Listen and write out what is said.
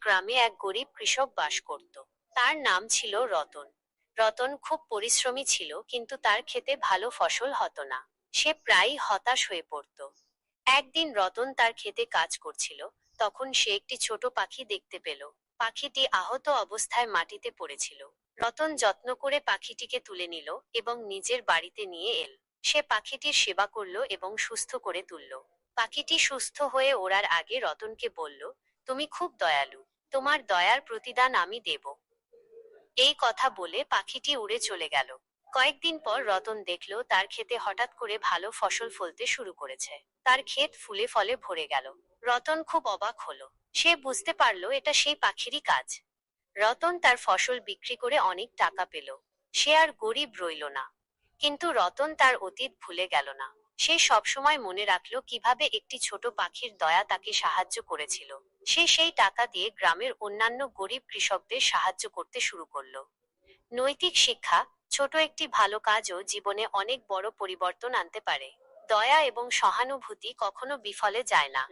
গ্রামে এক গরিব কৃষক বাস করত। তার নাম ছিল রতন। রতন খুব পরিশ্রমী ছিল, কিন্তু তার ক্ষেতে ভালো ফসল হতো না। সে প্রায়ই হতাশ হয়ে পড়ত। একদিন রতন তার ক্ষেতে কাজ করছিল, তখন সে একটি ছোট পাখি দেখতে পেল। পাখিটি আহত অবস্থায় মাটিতে পড়েছিল। রতন যত্ন করে পাখিটিকে তুলে নিল এবং নিজের বাড়িতে নিয়ে এল। সে পাখিটির সেবা করল এবং সুস্থ করে তুলল। পাখিটি সুস্থ হয়ে ওড়ার আগে রতনকে বলল, তুমি খুব দয়ালু, তোমার দয়ার প্রতিদান আমি দেব। এই কথা বলে পাখিটি উড়ে চলে গেল। কয়েকদিন পর রতন দেখল তার ক্ষেতে হঠাৎ করে ভালো ফসল ফলতে শুরু করেছে। তার ক্ষেত ফুলে ফলে ভরে গেল। রতন খুব অবাক হলো। সে বুঝতে পারল এটা সেই পাখিরই কাজ। রতন তার ফসল বিক্রি করে অনেক টাকা পেল। সে আর গরিব রইল না। কিন্তু রতন তার অতীত ভুলে গেল না। সে সবসময় মনে রাখলো কিভাবে একটি ছোট পাখির দয়া তাকে সাহায্য করেছিল। সে সেই টাকা দিয়ে গ্রামের অন্যান্য গরিব কৃষকদের সাহায্য করতে শুরু করলো। নৈতিক শিক্ষা: ছোট একটি ভালো কাজও জীবনে অনেক বড় পরিবর্তন আনতে পারে। দয়া এবং সহানুভূতি কখনো বিফলে যায় না।